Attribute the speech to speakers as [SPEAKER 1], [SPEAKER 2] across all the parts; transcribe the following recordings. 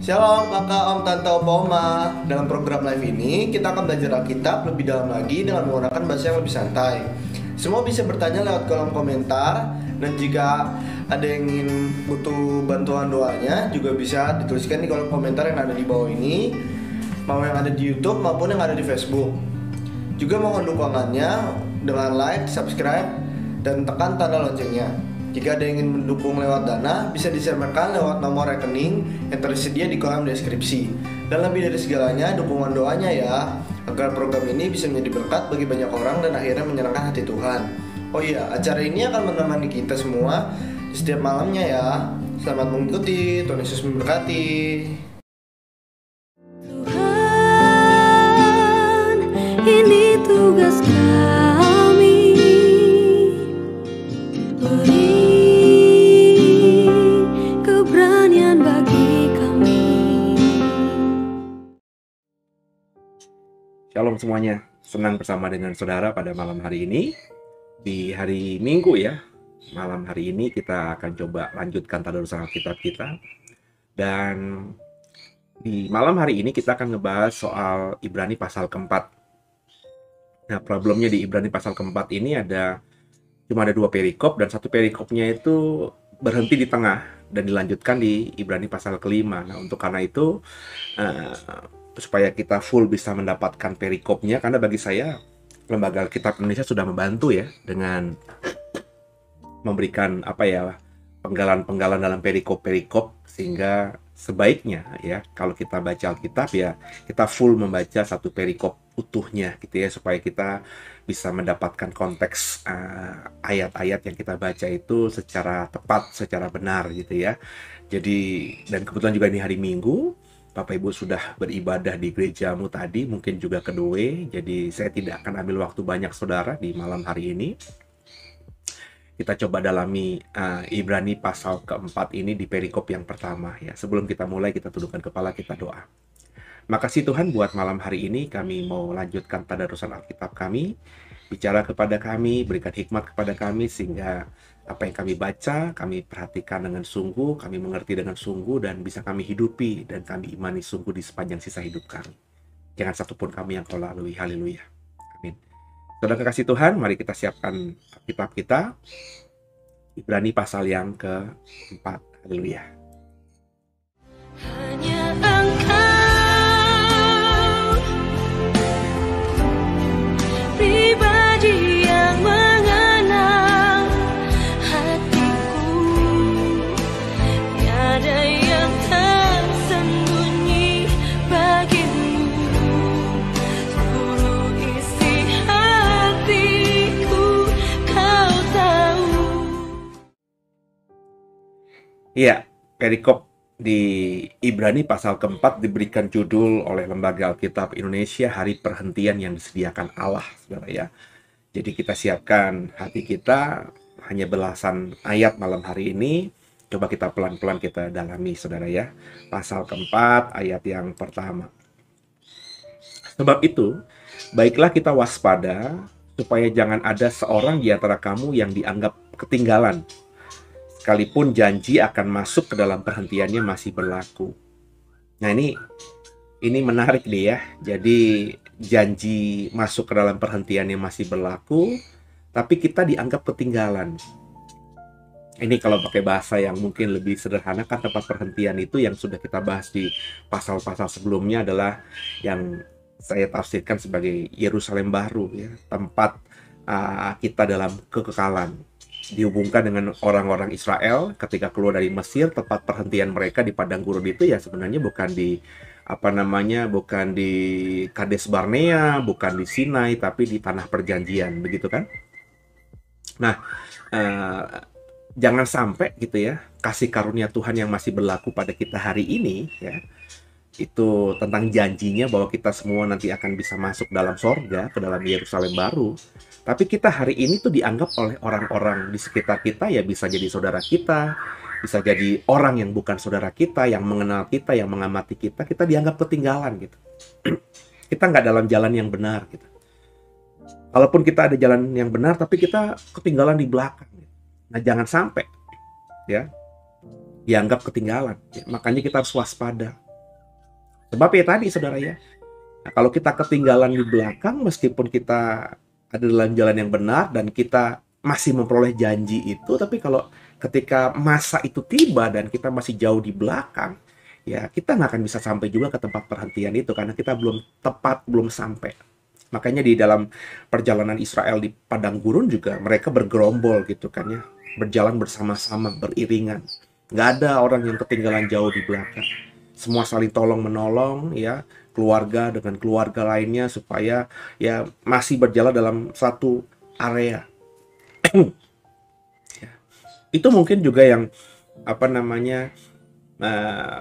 [SPEAKER 1] Shalom kakak, om, tante, opa, oma. Dalam program live ini, kita akan belajar Alkitab lebih dalam lagi dengan menggunakan bahasa yang lebih santai. Semua bisa bertanya lewat kolom komentar. Dan jika ada yang ingin butuh bantuan doanya, juga bisa dituliskan di kolom komentar yang ada di bawah ini, mau yang ada di YouTube maupun yang ada di Facebook. Juga mohon dukungannya dengan like, subscribe, dan tekan tanda loncengnya. Jika ada yang ingin mendukung lewat dana, bisa disebarkan lewat nomor rekening yang tersedia di kolom deskripsi. Dan lebih dari segalanya, dukungan doanya ya, agar program ini bisa menjadi berkat bagi banyak orang dan akhirnya menyenangkan hati Tuhan. Oh iya, acara ini akan menemani kita semua di setiap malamnya ya. Selamat mengikuti, Tuhan Yesus memberkati.
[SPEAKER 2] Tuhan, ini tugas kami. Keberanian bagi kami.
[SPEAKER 3] Shalom semuanya, senang bersama dengan saudara pada malam hari ini. Di hari Minggu ya, malam hari ini kita akan coba lanjutkan tadarusan Alkitab kita. Dan di malam hari ini kita akan ngebahas soal Ibrani pasal keempat. Nah, problemnya di Ibrani pasal keempat ini cuma ada 2 perikop, dan satu perikopnya itu berhenti di tengah dan dilanjutkan di Ibrani pasal kelima. Nah, untuk karena itu supaya kita full bisa mendapatkan perikopnya, karena bagi saya Lembaga Alkitab Indonesia sudah membantu ya dengan memberikan penggalan-penggalan dalam perikop-perikop, sehingga sebaiknya ya kalau kita baca Alkitab ya kita full membaca satu perikop utuhnya gitu ya, supaya kita bisa mendapatkan konteks ayat-ayat yang kita baca itu secara tepat, secara benar gitu ya. Jadi, dan kebetulan juga ini hari Minggu, Bapak Ibu sudah beribadah di gerejamu tadi, mungkin juga kedua. Jadi saya tidak akan ambil waktu banyak saudara di malam hari ini. Kita coba dalami Ibrani pasal keempat ini di perikop yang pertama ya. Sebelum kita mulai, kita tundukkan kepala, kita doa. Makasih Tuhan buat malam hari ini, kami mau lanjutkan tadarusan Alkitab kami. Bicara kepada kami, berikan hikmat kepada kami, sehingga apa yang kami baca, kami perhatikan dengan sungguh, kami mengerti dengan sungguh, dan bisa kami hidupi, dan kami imani sungguh di sepanjang sisa hidup kami. Jangan satupun kami yang kau lalui, haleluya. Amin. Saudara kekasih Tuhan, mari kita siapkan Alkitab kita. Ibrani pasal yang keempat. Haleluya.
[SPEAKER 2] Hanya Engkau pribadi yang mengenal hatiku, tiada yang tersembunyi bagimu, seluruh isi hatiku kau tahu.
[SPEAKER 3] Iya, perikop di Ibrani pasal keempat diberikan judul oleh Lembaga Alkitab Indonesia, Hari Perhentian yang disediakan Allah, saudara ya. Jadi kita siapkan hati kita, hanya belasan ayat malam hari ini. Coba kita pelan-pelan kita dalami, saudara ya. Pasal keempat, ayat yang pertama. Sebab itu, baiklah kita waspada, supaya jangan ada seorang di antara kamu yang dianggap ketinggalan, sekalipun janji akan masuk ke dalam perhentiannya masih berlaku. Nah ini menarik nih ya. Jadi janji masuk ke dalam perhentiannya masih berlaku, tapi kita dianggap ketinggalan. Ini kalau pakai bahasa yang mungkin lebih sederhana, kan tempat perhentian itu yang sudah kita bahas di pasal-pasal sebelumnya adalah yang saya tafsirkan sebagai Yerusalem baru ya, tempat kita dalam kekekalan. Dihubungkan dengan orang-orang Israel ketika keluar dari Mesir, tempat perhentian mereka di padang gurun itu ya sebenarnya bukan di bukan di Kades Barnea, bukan di Sinai, tapi di tanah perjanjian, begitu kan? Nah, jangan sampai gitu ya, kasih karunia Tuhan yang masih berlaku pada kita hari ini ya, itu tentang janjinya bahwa kita semua nanti akan bisa masuk dalam sorga, ke dalam Yerusalem baru. Tapi kita hari ini tuh dianggap oleh orang-orang di sekitar kita, ya bisa jadi saudara kita, bisa jadi orang yang bukan saudara kita, yang mengenal kita, yang mengamati kita, kita dianggap ketinggalan gitu. Kita nggak dalam jalan yang benar gitu. Walaupun kita ada jalan yang benar, tapi kita ketinggalan di belakang. Gitu. Nah jangan sampai ya dianggap ketinggalan. Ya, makanya kita harus waspada. Sebab ya tadi saudara ya, nah, kalau kita ketinggalan di belakang, meskipun kita ada dalam jalan yang benar dan kita masih memperoleh janji itu, tapi kalau ketika masa itu tiba dan kita masih jauh di belakang, ya kita nggak akan bisa sampai juga ke tempat perhentian itu karena kita belum tepat, belum sampai. Makanya di dalam perjalanan Israel di padang gurun juga mereka bergerombol gitu kan ya, berjalan bersama-sama, beriringan. Nggak ada orang yang ketinggalan jauh di belakang. Semua saling tolong menolong ya, keluarga dengan keluarga lainnya supaya ya masih berjalan dalam satu area. Ya. Itu mungkin juga yang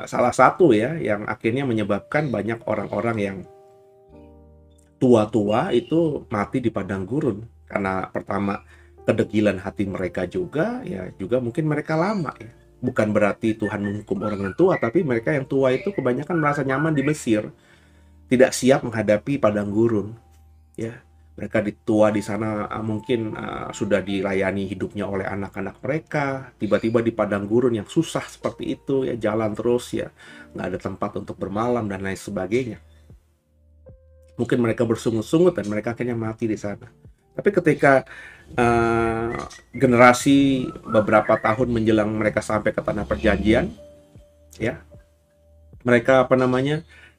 [SPEAKER 3] salah satu ya yang akhirnya menyebabkan banyak orang-orang yang tua-tua itu mati di padang gurun karena pertama kedegilan hati mereka juga, ya juga mungkin mereka lama ya. Bukan berarti Tuhan menghukum orang yang tua, tapi mereka yang tua itu kebanyakan merasa nyaman di Mesir, tidak siap menghadapi padang gurun. Ya, mereka tua di sana mungkin sudah dilayani hidupnya oleh anak-anak mereka. Tiba-tiba di padang gurun yang susah seperti itu, ya jalan terus ya, nggak ada tempat untuk bermalam dan lain sebagainya. Mungkin mereka bersungut-sungut dan mereka akhirnya mati di sana. Tapi ketika generasi beberapa tahun menjelang mereka sampai ke tanah perjanjian, ya mereka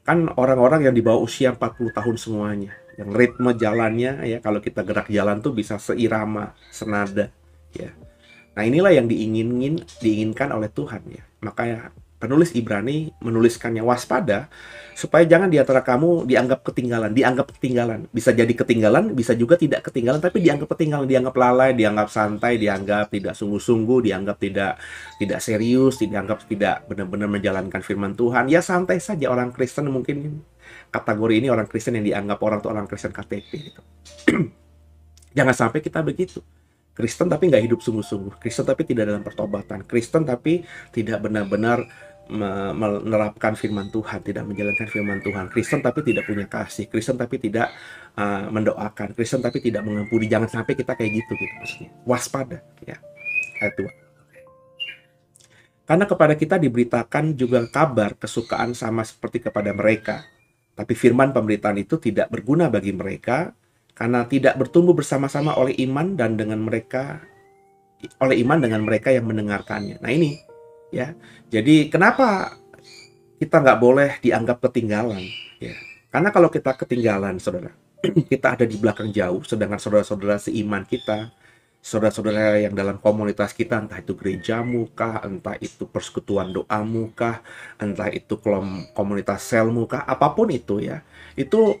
[SPEAKER 3] kan orang-orang yang di bawah usia 40 tahun semuanya, yang ritme jalannya ya kalau kita gerak jalan tuh bisa seirama, senada, ya. Nah inilah yang diinginkan oleh Tuhan ya. Makanya penulis Ibrani menuliskannya waspada supaya jangan di antara kamu dianggap ketinggalan. Bisa jadi ketinggalan, bisa juga tidak ketinggalan, tapi dianggap ketinggalan, dianggap lalai, dianggap santai, dianggap tidak sungguh-sungguh, dianggap tidak serius, dianggap tidak benar-benar menjalankan firman Tuhan. Ya santai saja, orang Kristen mungkin kategori ini orang Kristen yang dianggap orang Kristen KTP gitu. Jangan sampai kita begitu. Kristen tapi nggak hidup sungguh-sungguh, Kristen tapi tidak dalam pertobatan, Kristen tapi tidak benar-benar menerapkan firman Tuhan, tidak menjalankan firman Tuhan, Kristen tapi tidak punya kasih, Kristen tapi tidak mendoakan, Kristen tapi tidak mengampuni. Jangan sampai kita kayak gitu maksudnya. Waspada ya. Ayat 2. Karena kepada kita diberitakan juga kabar kesukaan sama seperti kepada mereka. Tapi firman pemberitaan itu tidak berguna bagi mereka karena tidak bertumbuh bersama-sama oleh iman dengan mereka yang mendengarkannya. Nah ini ya. Jadi kenapa kita nggak boleh dianggap ketinggalan? Ya. Karena kalau kita ketinggalan, saudara, kita ada di belakang jauh, sedangkan saudara-saudara seiman kita, saudara-saudara yang dalam komunitas kita, entah itu gerejamu kah, entah itu persekutuan doamu kah, entah itu komunitas selmu kah, apapun itu ya, itu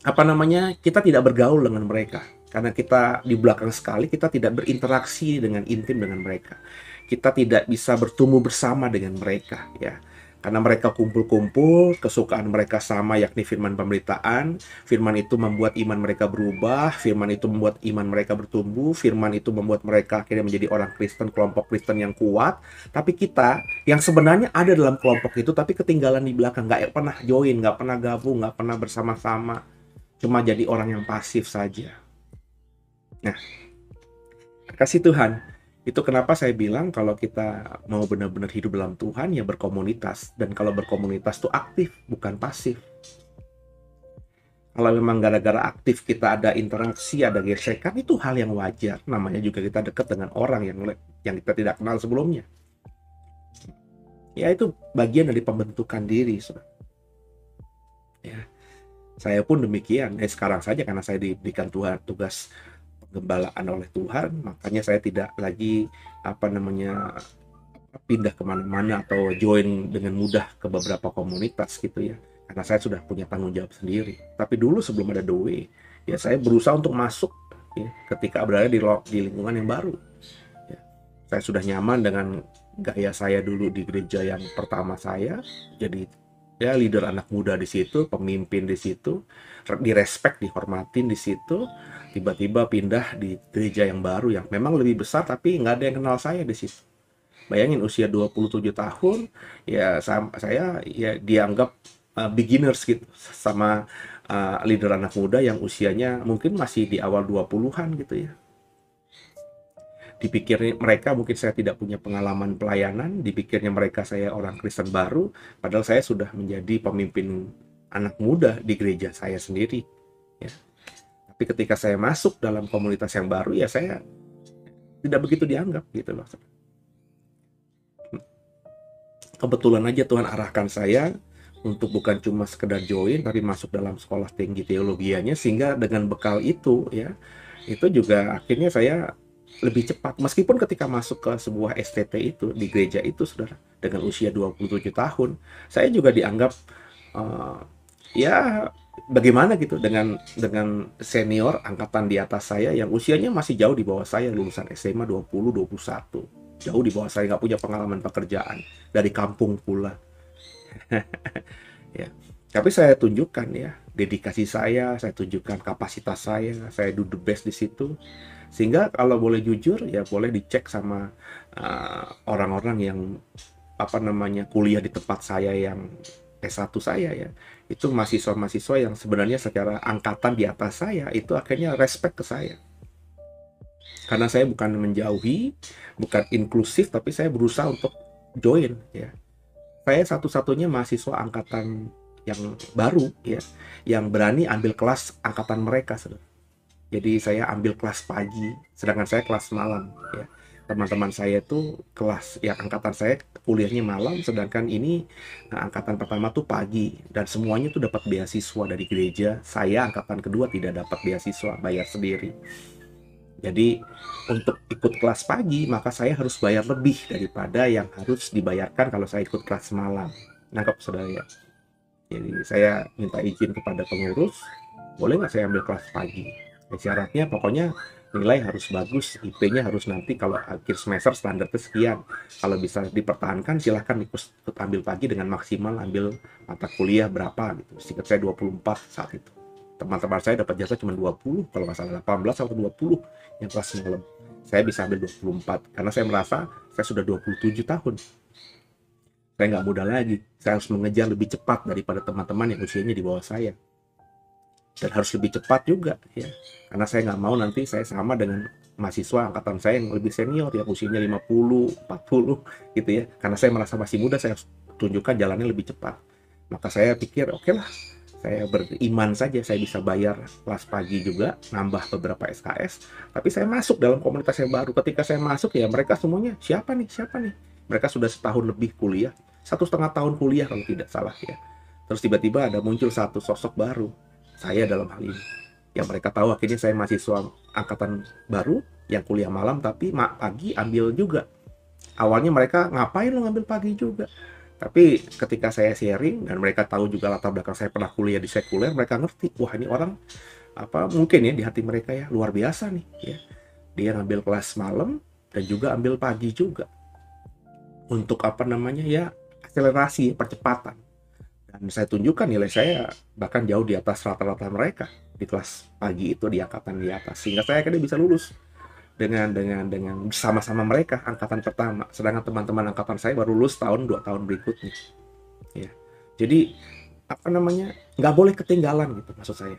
[SPEAKER 3] kita tidak bergaul dengan mereka karena kita di belakang sekali, kita tidak berinteraksi dengan intim dengan mereka, kita tidak bisa bertumbuh bersama dengan mereka ya. Karena mereka kumpul-kumpul, kesukaan mereka sama, yakni firman pemberitaan. Firman itu membuat iman mereka berubah, firman itu membuat iman mereka bertumbuh, firman itu membuat mereka akhirnya menjadi orang Kristen, kelompok Kristen yang kuat. Tapi kita yang sebenarnya ada dalam kelompok itu, tapi ketinggalan di belakang, nggak pernah join, nggak pernah gabung, nggak pernah bersama-sama, cuma jadi orang yang pasif saja. Nah, kasih Tuhan. Itu kenapa saya bilang kalau kita mau benar-benar hidup dalam Tuhan, ya berkomunitas. Dan kalau berkomunitas itu aktif, bukan pasif. Kalau memang gara-gara aktif kita ada interaksi, ada gesekan, itu hal yang wajar. Namanya juga kita dekat dengan orang yang kita tidak kenal sebelumnya. Ya itu bagian dari pembentukan diri. Ya, saya pun demikian. Sekarang saja karena saya diberikan Tuhan tugas penggembalaan oleh Tuhan, makanya saya tidak lagi pindah kemana-mana atau join dengan mudah ke beberapa komunitas gitu ya, karena saya sudah punya tanggung jawab sendiri. Tapi dulu sebelum ada The Way, ya saya berusaha untuk masuk ya, ketika berada di lingkungan yang baru ya. Saya sudah nyaman dengan gaya saya dulu di gereja yang pertama saya, jadi ya leader anak muda di situ, pemimpin di situ, direspek, dihormatin di situ. Tiba-tiba pindah di gereja yang baru yang memang lebih besar, tapi nggak ada yang kenal saya di situ. Bayangin usia 27 tahun, ya saya ya dianggap beginners gitu sama leader anak muda yang usianya mungkin masih di awal 20-an gitu ya. Dipikirnya mereka mungkin saya tidak punya pengalaman pelayanan, dipikirnya mereka saya orang Kristen baru, padahal saya sudah menjadi pemimpin anak muda di gereja saya sendiri ya. Tapi ketika saya masuk dalam komunitas yang baru, ya saya tidak begitu dianggap gitu loh. Kebetulan aja Tuhan arahkan saya untuk bukan cuma sekedar join, tapi masuk dalam sekolah tinggi teologianya, sehingga dengan bekal itu ya, itu juga akhirnya saya lebih cepat. Meskipun ketika masuk ke sebuah STT itu, di gereja itu saudara, dengan usia 27 tahun, saya juga dianggap ya bagaimana gitu dengan senior angkatan di atas saya yang usianya masih jauh di bawah saya, lulusan SMA 20-21, jauh di bawah saya, nggak punya pengalaman pekerjaan, dari kampung pula. Ya, tapi saya tunjukkan ya dedikasi saya tunjukkan kapasitas saya do the best di situ, sehingga kalau boleh jujur ya boleh dicek sama orang-orang yang kuliah di tempat saya yang S1 saya ya, itu mahasiswa-mahasiswa yang sebenarnya secara angkatan di atas saya itu akhirnya respect ke saya. Karena saya bukan menjauhi, bukan inklusif, tapi saya berusaha untuk join ya. Saya satu-satunya mahasiswa angkatan yang baru ya, yang berani ambil kelas angkatan mereka. Jadi saya ambil kelas pagi, sedangkan saya kelas malam ya. Teman-teman saya itu kelas ya angkatan saya kuliahnya malam, sedangkan ini angkatan pertama tuh pagi, dan semuanya tuh dapat beasiswa dari gereja. Saya angkatan kedua tidak dapat beasiswa, bayar sendiri. Jadi untuk ikut kelas pagi maka saya harus bayar lebih daripada yang harus dibayarkan kalau saya ikut kelas malam. Nangkep saudara ya? Jadi saya minta izin kepada pengurus, boleh nggak saya ambil kelas pagi? Syaratnya pokoknya nilai harus bagus, IP-nya harus nanti kalau akhir semester standarnya sekian. Kalau bisa dipertahankan silahkan ikut ambil pagi dengan maksimal ambil mata kuliah berapa gitu. Singkat saya 24 saat itu. Teman-teman saya dapat jasa cuma 20, kalau nggak salah 18 atau 20 yang kelas malam. Saya bisa ambil 24 karena saya merasa saya sudah 27 tahun. Saya nggak muda lagi. Saya harus mengejar lebih cepat daripada teman-teman yang usianya di bawah saya. Dan harus lebih cepat juga ya. Karena saya nggak mau nanti saya sama dengan mahasiswa angkatan saya yang lebih senior yang usianya 50, 40 gitu ya. Karena saya merasa masih muda, saya harus tunjukkan jalannya lebih cepat. Maka saya pikir oke lah, saya beriman saja saya bisa bayar kelas pagi juga, nambah beberapa SKS. Tapi saya masuk dalam komunitas yang baru. Ketika saya masuk ya mereka semuanya siapa nih? Mereka sudah setahun lebih kuliah, 1,5 tahun kuliah kalau tidak salah ya. Terus tiba-tiba ada muncul satu sosok baru, saya dalam hal ini. Yang mereka tahu akhirnya saya mahasiswa angkatan baru yang kuliah malam tapi pagi ambil juga. Awalnya mereka ngapain lo ngambil pagi juga? Tapi ketika saya sharing dan mereka tahu juga latar belakang saya pernah kuliah di sekuler, mereka ngerti, wah ini orang apa mungkin ya di hati mereka ya luar biasa nih ya. Dia ngambil kelas malam dan juga ambil pagi juga. Untuk apa namanya ya akselerasi percepatan. Dan saya tunjukkan nilai saya bahkan jauh di atas rata-rata mereka di kelas pagi itu di angkatan di atas, sehingga saya akhirnya bisa lulus dengan bersama-sama mereka angkatan pertama, sedangkan teman-teman angkatan saya baru lulus tahun 2 tahun berikutnya ya. Jadi apa namanya nggak boleh ketinggalan gitu maksud saya.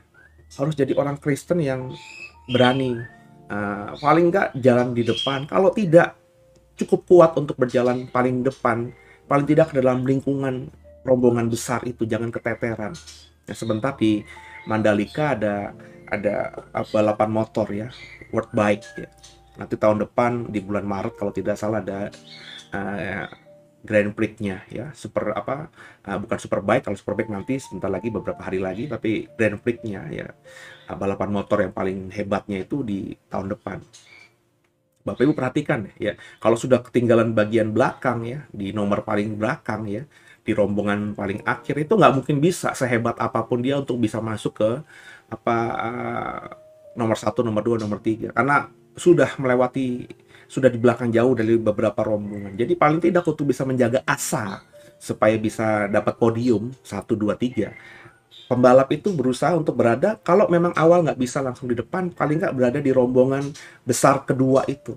[SPEAKER 3] Harus jadi orang Kristen yang berani paling nggak jalan di depan, kalau tidak cukup kuat untuk berjalan paling depan, paling tidak ke dalam lingkungan rombongan besar itu, jangan keteteran. Nah, sebentar di Mandalika ada balapan motor ya, World Bike ya. Nanti tahun depan di bulan Maret kalau tidak salah ada Grand Prix-nya ya, bukan Superbike, kalau Superbike nanti sebentar lagi beberapa hari lagi, tapi Grand Prix-nya ya, balapan motor yang paling hebatnya itu di tahun depan. Bapak Ibu perhatikan ya, kalau sudah ketinggalan bagian belakang ya, di nomor paling belakang ya, di rombongan paling akhir itu nggak mungkin bisa sehebat apapun dia untuk bisa masuk ke nomor 1, nomor 2, nomor 3 karena sudah di belakang jauh dari beberapa rombongan. Jadi paling tidak untuk bisa menjaga asa supaya bisa dapat podium 1, 2, 3. Pembalap itu berusaha untuk berada, kalau memang awal nggak bisa langsung di depan, paling nggak berada di rombongan besar kedua itu.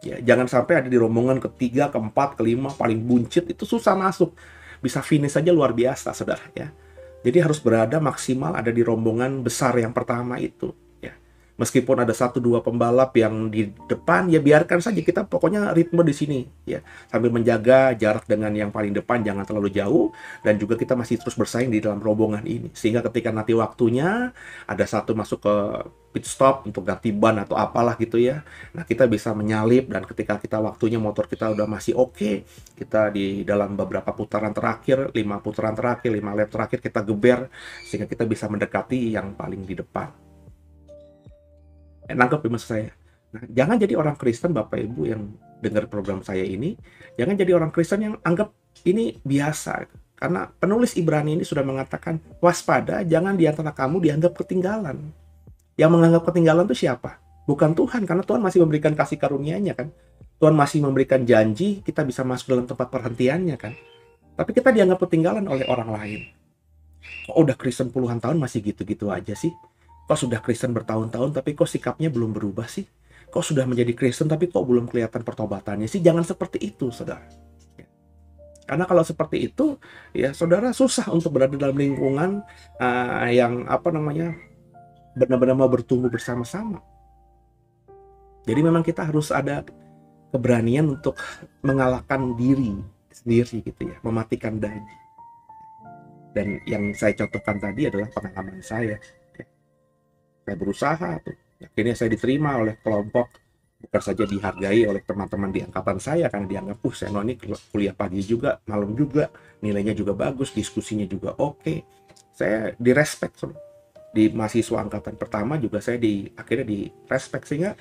[SPEAKER 3] Ya, jangan sampai ada di rombongan ketiga, keempat, kelima, paling buncit, itu susah masuk. Bisa finish saja luar biasa, saudara ya. Jadi harus berada maksimal ada di rombongan besar yang pertama itu. Meskipun ada 1-2 pembalap yang di depan, ya biarkan saja, kita pokoknya ritme di sini ya, sambil menjaga jarak dengan yang paling depan jangan terlalu jauh, dan juga kita masih terus bersaing di dalam rombongan ini, sehingga ketika nanti waktunya ada satu masuk ke pit stop untuk ganti ban atau apalah gitu ya, nah kita bisa menyalip, dan ketika kita waktunya motor kita udah masih oke, kita di dalam beberapa putaran terakhir, 5 putaran terakhir, 5 lap terakhir kita geber sehingga kita bisa mendekati yang paling di depan. Nangkep maksud saya. Nah, jangan jadi orang Kristen Bapak Ibu yang dengar program saya ini, jangan jadi orang Kristen yang anggap ini biasa. Karena penulis Ibrani ini sudah mengatakan, waspada, jangan di antara kamu dianggap ketinggalan. Yang menganggap ketinggalan itu siapa? Bukan Tuhan, karena Tuhan masih memberikan kasih karunia-Nya kan. Tuhan masih memberikan janji, kita bisa masuk dalam tempat perhentiannya kan. Tapi kita dianggap ketinggalan oleh orang lain. Kok udah Kristen puluhan tahun masih gitu-gitu aja sih? Kok sudah Kristen bertahun-tahun tapi kok sikapnya belum berubah sih? Kok sudah menjadi Kristen tapi kok belum kelihatan pertobatannya sih? Jangan seperti itu, saudara. Karena kalau seperti itu, ya saudara susah untuk berada dalam lingkungan yang benar-benar mau bertumbuh bersama-sama. Jadi memang kita harus ada keberanian untuk mengalahkan diri sendiri gitu ya, mematikan daging. Dan yang saya contohkan tadi adalah pengalaman saya. Saya berusaha tuh, akhirnya saya diterima oleh kelompok, bukan saja dihargai oleh teman-teman di angkatan saya karena dianggap saya ini kuliah pagi juga, malam juga, nilainya juga bagus, diskusinya juga oke. Saya direspek di mahasiswa angkatan pertama juga, saya akhirnya direspek, sehingga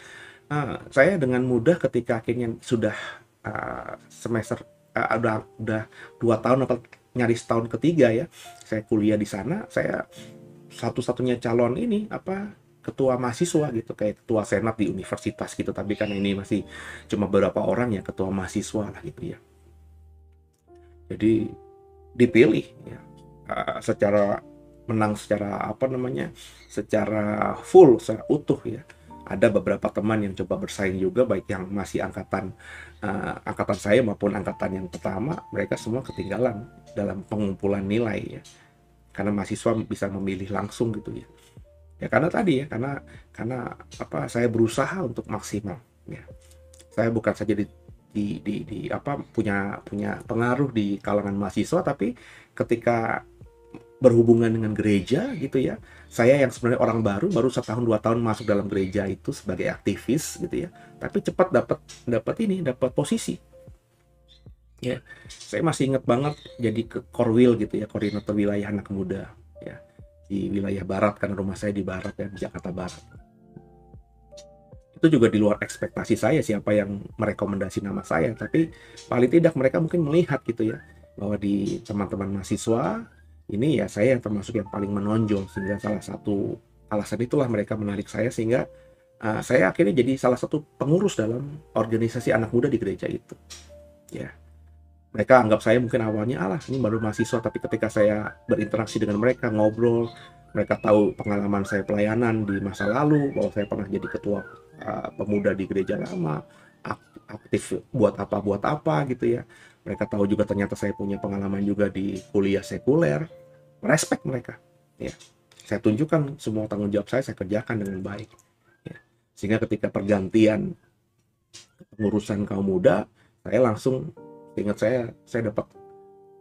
[SPEAKER 3] saya dengan mudah ketika akhirnya sudah semester udah 2 tahun atau nyaris tahun ketiga ya, saya kuliah di sana, saya satu-satunya calon ini ketua mahasiswa gitu, kayak ketua senat di universitas gitu, tapi kan ini masih cuma beberapa orang ya ketua mahasiswa lah gitu ya. Jadi dipilih ya, secara menang secara secara full, secara utuh ya. Ada beberapa teman yang coba bersaing juga, baik yang masih angkatan saya maupun angkatan yang pertama, mereka semua ketinggalan dalam pengumpulan nilai ya. Karena mahasiswa bisa memilih langsung gitu ya. Ya karena tadi ya, karena saya berusaha untuk maksimal ya. Saya bukan saja punya pengaruh di kalangan mahasiswa, tapi ketika berhubungan dengan gereja gitu ya, saya yang sebenarnya orang baru 1-2 tahun masuk dalam gereja itu sebagai aktivis gitu ya, tapi cepat dapat posisi ya. Saya masih ingat banget jadi ke Korwil gitu ya, koordinator wilayah anak muda ya, di wilayah barat, karena rumah saya di barat ya, di Jakarta Barat. Itu juga di luar ekspektasi saya siapa yang merekomendasi nama saya, tapi paling tidak mereka mungkin melihat gitu ya, bahwa di teman-teman mahasiswa ini ya saya yang termasuk yang paling menonjol, sehingga salah satu alasan itulah mereka menarik saya, sehingga saya akhirnya jadi salah satu pengurus dalam organisasi anak muda di gereja itu ya. Mereka anggap saya mungkin awalnya ini baru mahasiswa, tapi ketika saya berinteraksi dengan mereka, ngobrol, mereka tahu pengalaman saya pelayanan di masa lalu, bahwa saya pernah jadi ketua pemuda di gereja lama, aktif buat apa gitu ya. Mereka tahu juga ternyata saya punya pengalaman juga di kuliah sekuler. Respect mereka ya. Saya tunjukkan semua tanggung jawab saya kerjakan dengan baik ya. Sehingga ketika pergantian pengurusan kaum muda, saya langsung ingat saya dapat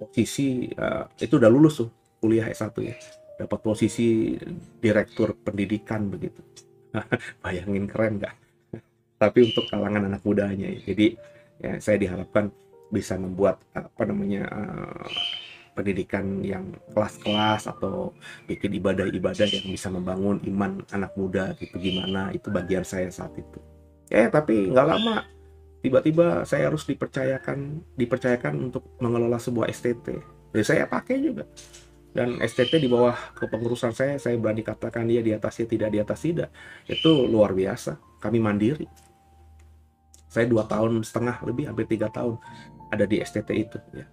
[SPEAKER 3] posisi itu udah lulus tuh kuliah S1 ya, dapat posisi direktur pendidikan begitu. Bayangin keren nggak? Tapi untuk kalangan anak mudanya ya. Jadi ya, saya diharapkan bisa membuat pendidikan yang kelas-kelas atau bikin ibadah-ibadah yang bisa membangun iman anak muda gitu, gimana itu bagian saya saat itu. Tapi nggak lama tiba-tiba saya harus dipercayakan untuk mengelola sebuah STT. Jadi saya pakai juga. Dan STT di bawah kepengurusan saya berani katakan dia di atasnya tidak, di atas tidak. Itu luar biasa. Kami mandiri. Saya 2,5 tahun lebih, hampir 3 tahun ada di STT itu ya.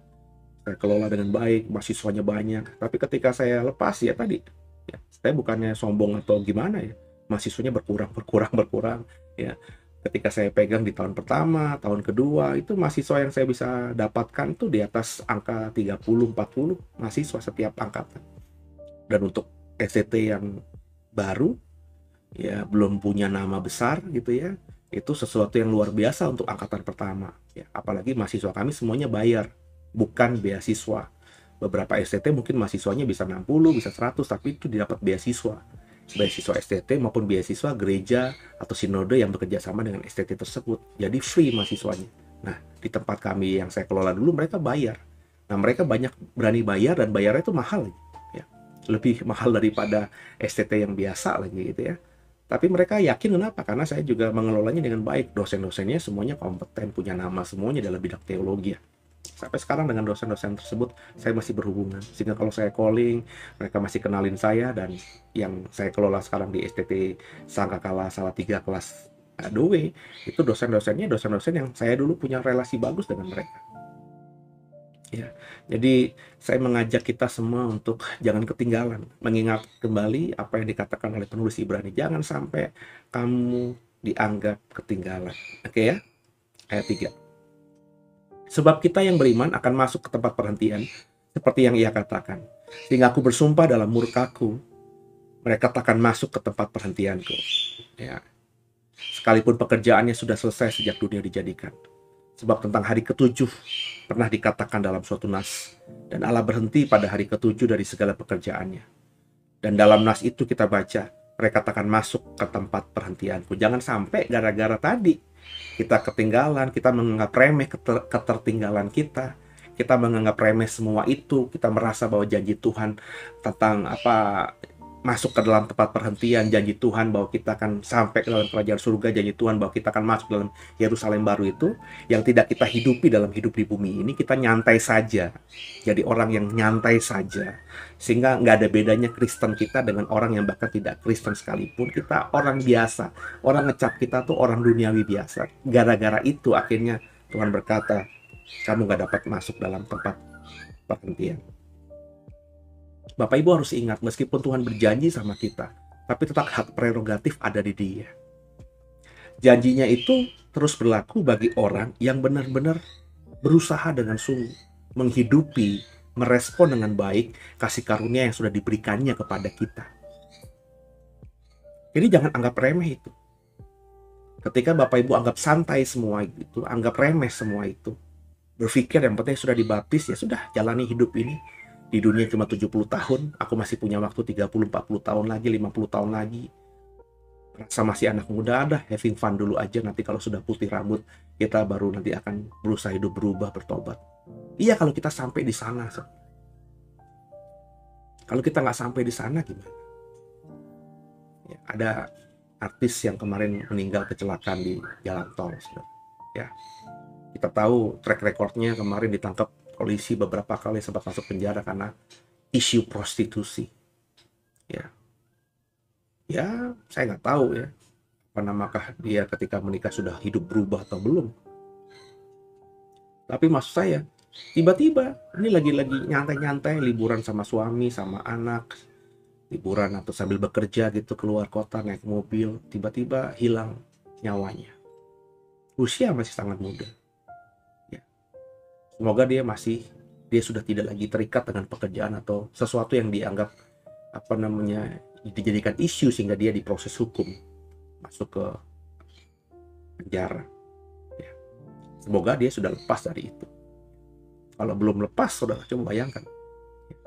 [SPEAKER 3] Saya kelola dengan baik, mahasiswanya banyak. Tapi ketika saya lepas ya tadi, ya, saya bukannya sombong atau gimana ya, mahasiswanya berkurang ya. Ketika saya pegang di tahun pertama, tahun kedua, itu mahasiswa yang saya bisa dapatkan tuh di atas angka 30-40 mahasiswa setiap angkatan. Dan untuk STT yang baru, ya belum punya nama besar gitu ya, itu sesuatu yang luar biasa untuk angkatan pertama. Ya, apalagi mahasiswa kami semuanya bayar, bukan beasiswa. Beberapa STT mungkin mahasiswanya bisa 60, bisa 100, tapi itu didapat beasiswa STT maupun beasiswa gereja atau sinode yang bekerja sama dengan STT tersebut. Jadi free mahasiswanya. Nah, di tempat kami yang saya kelola dulu mereka bayar. Nah, mereka banyak berani bayar dan bayarnya itu mahal ya. Lebih mahal daripada STT yang biasa lagi gitu ya. Tapi mereka yakin, kenapa? Karena saya juga mengelolanya dengan baik. Dosen-dosennya semuanya kompeten, punya nama semuanya dalam bidang teologi ya. Sampai sekarang dengan dosen-dosen tersebut saya masih berhubungan, sehingga kalau saya calling mereka masih kenalin saya. Dan yang saya kelola sekarang di STT Sangkakala Salatiga kelas 2 itu dosen-dosennya dosen-dosen yang saya dulu punya relasi bagus dengan mereka ya. Jadi saya mengajak kita semua untuk jangan ketinggalan, mengingat kembali apa yang dikatakan oleh penulis Ibrani, jangan sampai kamu dianggap ketinggalan. Oke ya, ayat 3. Sebab kita yang beriman akan masuk ke tempat perhentian, seperti yang ia katakan. Sehingga aku bersumpah dalam murkaku, mereka takkan masuk ke tempat perhentianku. Ya. Sekalipun pekerjaannya sudah selesai sejak dunia dijadikan. Sebab tentang hari ke-7 pernah dikatakan dalam suatu nas, dan Allah berhenti pada hari ke-7 dari segala pekerjaannya. Dan dalam nas itu kita baca, mereka takkan masuk ke tempat perhentianku. Jangan sampai gara-gara tadi kita ketinggalan, kita menganggap remeh ketertinggalan kita menganggap remeh semua itu, kita merasa bahwa janji Tuhan tentang masuk ke dalam tempat perhentian, janji Tuhan bahwa kita akan sampai ke dalam kerajaan surga, janji Tuhan bahwa kita akan masuk dalam Yerusalem baru itu, yang tidak kita hidupi dalam hidup di bumi ini. Kita nyantai saja, jadi orang yang nyantai saja, sehingga nggak ada bedanya Kristen kita dengan orang yang bahkan tidak Kristen sekalipun. Kita orang biasa, orang ngecap kita tuh orang duniawi biasa. Gara-gara itu akhirnya Tuhan berkata, kamu nggak dapat masuk dalam tempat perhentian. Bapak Ibu harus ingat, meskipun Tuhan berjanji sama kita, tapi tetap hak prerogatif ada di Dia. Janjinya itu terus berlaku bagi orang yang benar-benar berusaha dengan sungguh, menghidupi, merespon dengan baik kasih karunia yang sudah diberikannya kepada kita. Jadi jangan anggap remeh itu. Ketika Bapak Ibu anggap santai semua itu, anggap remeh semua itu, berpikir yang penting sudah dibaptis, ya sudah, jalani hidup ini. Di dunia cuma 70 tahun, aku masih punya waktu 30-40 tahun lagi, 50 tahun lagi. Rasa masih anak muda, ada having fun dulu aja, nanti kalau sudah putih rambut, kita baru nanti akan berusaha hidup berubah, bertobat. Iya, kalau kita sampai di sana. Kalau kita nggak sampai di sana gimana? Ya, ada artis yang kemarin meninggal kecelakaan di jalan tol. Ya, kita tahu track recordnya, kemarin ditangkap polisi beberapa kali, sempat masuk penjara karena isu prostitusi. Ya, saya nggak tahu ya, apa namakah dia ketika menikah sudah hidup berubah atau belum. Tapi maksud saya, tiba-tiba ini lagi-lagi nyantai-nyantai, liburan sama suami, sama anak, liburan atau sambil bekerja gitu, keluar kota naik mobil, tiba-tiba hilang nyawanya. Usia masih sangat muda. Ya. Semoga dia sudah tidak lagi terikat dengan pekerjaan atau sesuatu yang dianggap dijadikan isu sehingga dia diproses hukum, masuk ke penjara. Ya. Semoga dia sudah lepas dari itu. Kalau belum lepas, saudara coba bayangkan. Ya.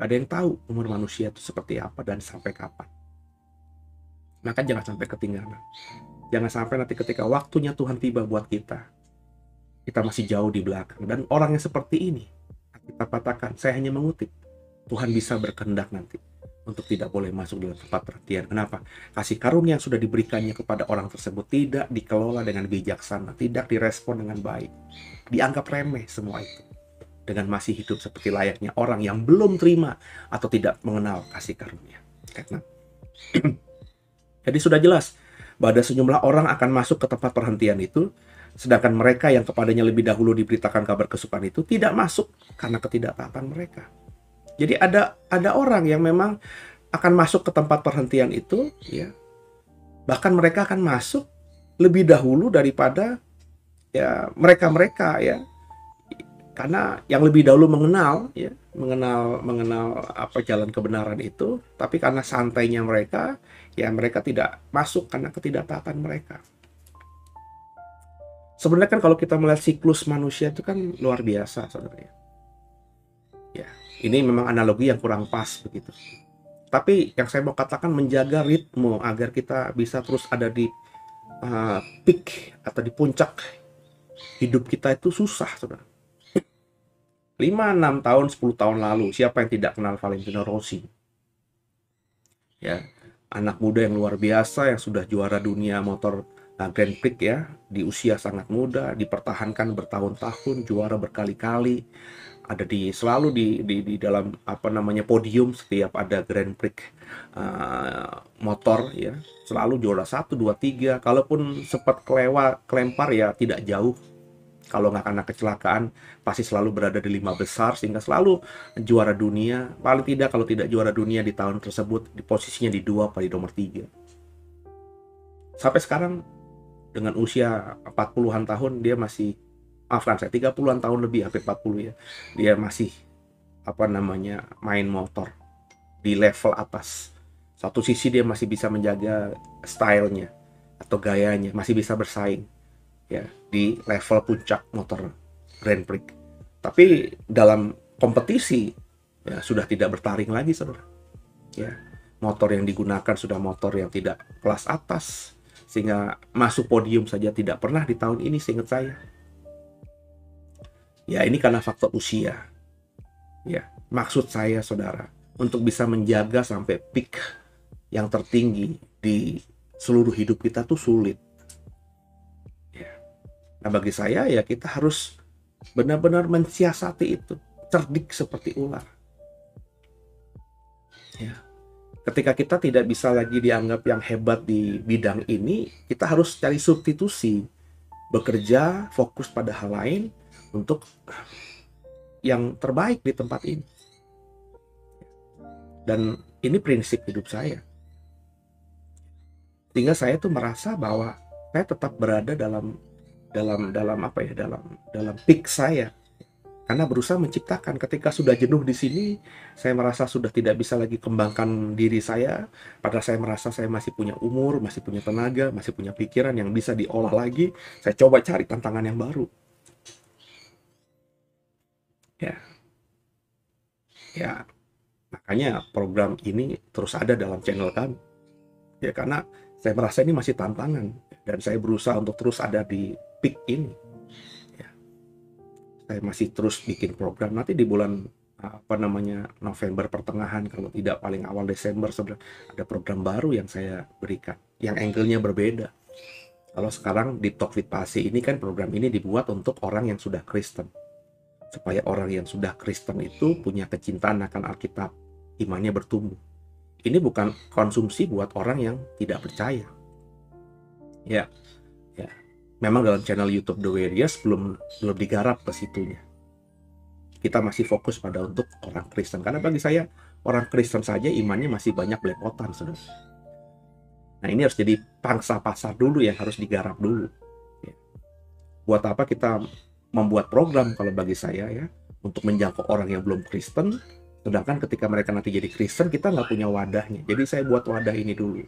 [SPEAKER 3] Gak ada yang tahu umur manusia itu seperti apa dan sampai kapan. Maka jangan sampai ketinggalan. Jangan sampai nanti ketika waktunya Tuhan tiba buat kita masih jauh di belakang. Dan orang yang seperti ini, kita katakan, saya hanya mengutip, Tuhan bisa berkehendak nanti untuk tidak boleh masuk dalam tempat perhentian. Kenapa? Kasih karunia yang sudah diberikannya kepada orang tersebut tidak dikelola dengan bijaksana, tidak direspon dengan baik, dianggap remeh semua itu, dengan masih hidup seperti layaknya orang yang belum terima atau tidak mengenal kasih karunia. Karena jadi sudah jelas bahwa ada sejumlah orang akan masuk ke tempat perhentian itu, sedangkan mereka yang kepadanya lebih dahulu diberitakan kabar kesukaan itu tidak masuk karena ketidaktaatan mereka. Jadi ada orang yang memang akan masuk ke tempat perhentian itu, ya. Bahkan mereka akan masuk lebih dahulu daripada ya mereka ya. Karena yang lebih dahulu mengenal apa jalan kebenaran itu, tapi karena santainya mereka, ya mereka tidak masuk karena ketidaktaatan mereka. Sebenarnya kan kalau kita melihat siklus manusia itu kan luar biasa, saudara. Ya, ini memang analogi yang kurang pas begitu. Tapi yang saya mau katakan, menjaga ritme agar kita bisa terus ada di peak atau di puncak hidup kita itu susah, saudara. 5, 6 tahun, 10 tahun lalu, siapa yang tidak kenal Valentino Rossi? Ya, anak muda yang luar biasa yang sudah juara dunia motor Grand Prix ya, di usia sangat muda, dipertahankan bertahun-tahun, juara berkali-kali, ada selalu di dalam podium setiap ada Grand Prix motor ya, selalu juara 1, 2, 3, kalaupun sempat kelempar ya tidak jauh. Kalau nggak karena kecelakaan, pasti selalu berada di 5 besar, sehingga selalu juara dunia. Paling tidak, kalau tidak juara dunia di tahun tersebut, di posisinya di 2 atau di nomor 3. Sampai sekarang, dengan usia 40-an tahun, dia masih, maafkan saya, 30-an tahun lebih, hampir 40 ya, dia masih, main motor di level atas. Satu sisi dia masih bisa menjaga stylenya, atau gayanya, masih bisa bersaing. Ya, di level puncak motor Grand Prix. Tapi dalam kompetisi ya sudah tidak bertaring lagi, saudara. Ya, motor yang digunakan sudah motor yang tidak kelas atas, sehingga masuk podium saja tidak pernah di tahun ini seingat saya. Ya, ini karena faktor usia. Ya, maksud saya, saudara, untuk bisa menjaga sampai peak yang tertinggi di seluruh hidup kita tuh sulit. Nah, bagi saya ya kita harus benar-benar mensiasati itu, cerdik seperti ular. Ya. Ketika kita tidak bisa lagi dianggap yang hebat di bidang ini, kita harus cari substitusi, bekerja, fokus pada hal lain untuk yang terbaik di tempat ini. Dan ini prinsip hidup saya. Sehingga saya tuh merasa bahwa saya tetap berada dalam apa ya, dalam peak saya. Karena berusaha menciptakan. Ketika sudah jenuh di sini, saya merasa sudah tidak bisa lagi kembangkan diri saya. Padahal saya merasa saya masih punya umur, masih punya tenaga, masih punya pikiran yang bisa diolah lagi. Saya coba cari tantangan yang baru. Ya, ya, makanya program ini terus ada dalam channel kami. Ya, karena saya merasa ini masih tantangan dan saya berusaha untuk terus ada di peak ini. Ya, saya masih terus bikin program. Nanti di bulan November pertengahan, kalau tidak paling awal Desember, sudah ada program baru yang saya berikan, yang angle-nya berbeda. Kalau sekarang di Talk with Pasi ini kan program ini dibuat untuk orang yang sudah Kristen, supaya orang yang sudah Kristen itu punya kecintaan akan Alkitab, imannya bertumbuh. Ini bukan konsumsi buat orang yang tidak percaya. Ya, ya. Memang dalam channel YouTube The Warriors belum digarap ke situnya. Kita masih fokus pada untuk orang Kristen. Karena bagi saya, orang Kristen saja imannya masih banyak belepotan, saudara. Nah, ini harus jadi pangsa pasar dulu yang harus digarap dulu. Ya. Buat apa kita membuat program kalau bagi saya ya, untuk menjangkau orang yang belum Kristen, sedangkan ketika mereka nanti jadi Kristen, kita nggak punya wadahnya. Jadi saya buat wadah ini dulu.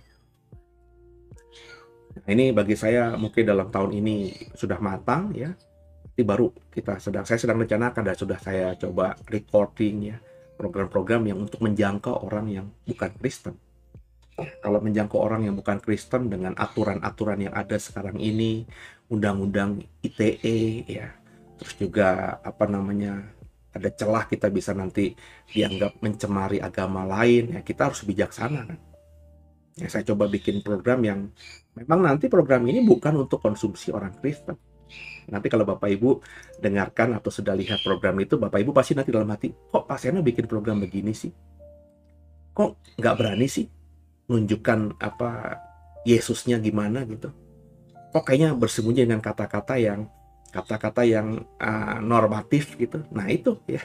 [SPEAKER 3] Nah, ini bagi saya mungkin dalam tahun ini sudah matang ya. Nanti baru saya sedang rencanakan dan sudah saya coba recording ya, program-program yang untuk menjangkau orang yang bukan Kristen. Kalau menjangkau orang yang bukan Kristen dengan aturan-aturan yang ada sekarang ini, undang-undang ITE ya, terus juga ada celah kita bisa nanti dianggap mencemari agama lain ya, kita harus bijaksana kan. Ya, saya coba bikin program yang memang nanti program ini bukan untuk konsumsi orang Kristen. Nanti kalau Bapak Ibu dengarkan atau sudah lihat program itu, Bapak Ibu pasti nanti dalam hati, kok Pak Seno bikin program begini sih? Kok nggak berani sih nunjukkan Yesusnya gimana gitu? Kok kayaknya bersembunyi dengan kata-kata yang normatif gitu. Nah itu ya,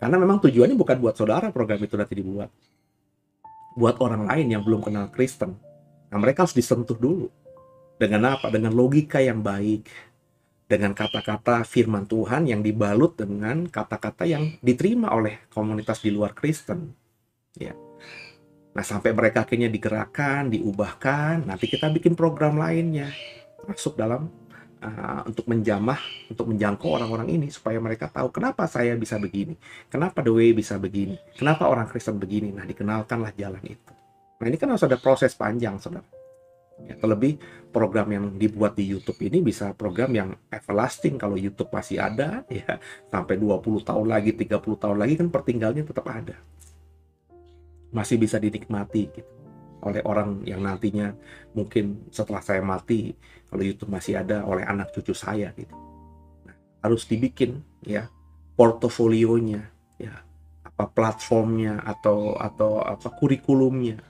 [SPEAKER 3] karena memang tujuannya bukan buat saudara program itu nanti dibuat, buat orang lain yang belum kenal Kristen. Nah, mereka harus disentuh dulu dengan apa? Dengan logika yang baik, dengan kata-kata firman Tuhan yang dibalut dengan kata-kata yang diterima oleh komunitas di luar Kristen. Ya. Nah, sampai mereka akhirnya digerakkan, diubahkan, nanti kita bikin program lainnya masuk dalam untuk menjangkau orang-orang ini supaya mereka tahu kenapa saya bisa begini, kenapa The Way bisa begini, kenapa orang Kristen begini. Nah, dikenalkanlah jalan itu. Nah, ini kan harus ada proses panjang, saudara. Ya, terlebih program yang dibuat di YouTube ini bisa program yang everlasting. Kalau YouTube masih ada ya, sampai 20 tahun lagi, 30 tahun lagi kan pertinggalnya tetap ada, masih bisa dinikmati gitu oleh orang yang nantinya mungkin setelah saya mati, kalau YouTube masih ada, oleh anak cucu saya gitu. Nah, harus dibikin ya portofolionya ya, platformnya atau kurikulumnya.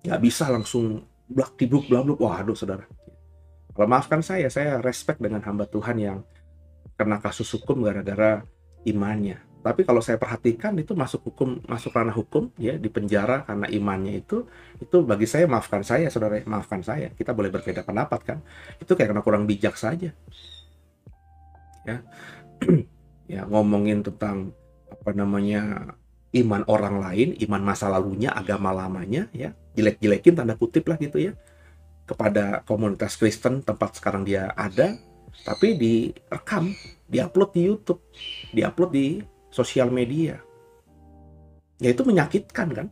[SPEAKER 3] Nggak bisa langsung blak tibluk blabluk. Waduh saudara, kalau maafkan saya respect dengan hamba Tuhan yang kena kasus hukum gara-gara imannya. Tapi kalau saya perhatikan itu masuk ranah hukum ya, di penjara karena imannya itu bagi saya, maafkan saya saudara, maafkan saya, kita boleh berbeda pendapat kan, itu kayak karena kurang bijak saja ya. Ya, ngomongin tentang iman orang lain, iman masa lalunya, agama lamanya ya, jelek-jelekin tanda kutip lah gitu ya, kepada komunitas Kristen tempat sekarang dia ada, tapi direkam, diupload di YouTube, diupload di sosial media. Ya itu menyakitkan kan.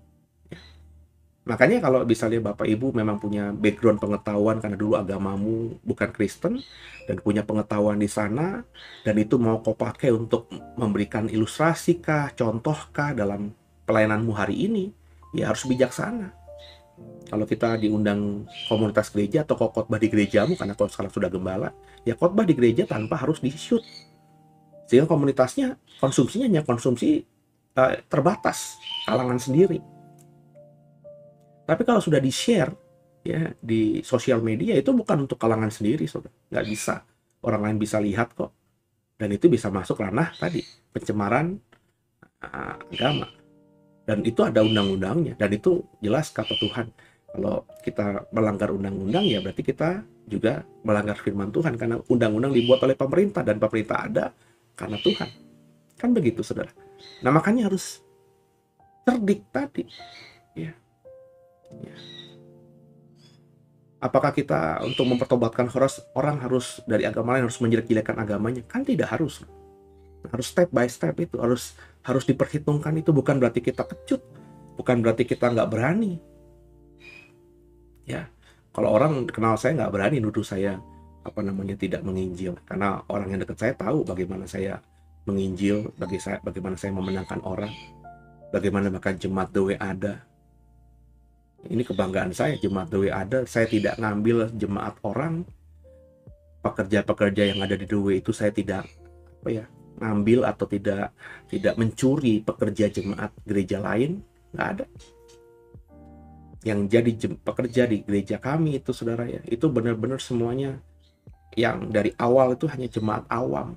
[SPEAKER 3] Makanya kalau misalnya Bapak Ibu memang punya background pengetahuan karena dulu agamamu bukan Kristen dan punya pengetahuan di sana, dan itu mau kau pakai untuk memberikan ilustrasi kah, contoh kah dalam pelayananmu hari ini, ya harus bijaksana. Kalau kita diundang komunitas gereja atau kau khotbah di gerejamu, karena kau sekarang sudah gembala, ya khotbah di gereja tanpa harus di-shoot. Sehingga komunitasnya konsumsinya hanya konsumsi terbatas, kalangan sendiri. Tapi kalau sudah di-share ya di sosial media, itu bukan untuk kalangan sendiri, saudara. Nggak bisa. Orang lain bisa lihat kok. Dan itu bisa masuk ranah tadi, pencemaran agama. Dan itu ada undang-undangnya, dan itu jelas kata Tuhan. Kalau kita melanggar undang-undang ya berarti kita juga melanggar firman Tuhan, karena undang-undang dibuat oleh pemerintah dan pemerintah ada karena Tuhan. Kan begitu, saudara. Nah, makanya harus cerdik tadi. Ya. Ya. Apakah kita untuk mempertobatkan orang harus dari agama lain harus menjelek-jelekan agamanya? Kan tidak harus. Harus step by step, itu harus diperhitungkan. Itu bukan berarti kita kecut, bukan berarti kita nggak berani. Ya, kalau orang kenal saya nggak berani nuduh saya tidak menginjil, karena orang yang dekat saya tahu bagaimana saya menginjil, bagaimana saya memenangkan orang, bagaimana bahkan jemaat The Way ada. Ini kebanggaan saya, jemaat The Way ada. Saya tidak ngambil jemaat orang, pekerja-pekerja yang ada di The Way itu saya tidak ngambil atau tidak mencuri pekerja jemaat gereja lain, nggak ada. Yang jadi pekerja di gereja kami itu, saudara ya, itu benar-benar semuanya yang dari awal itu hanya jemaat awam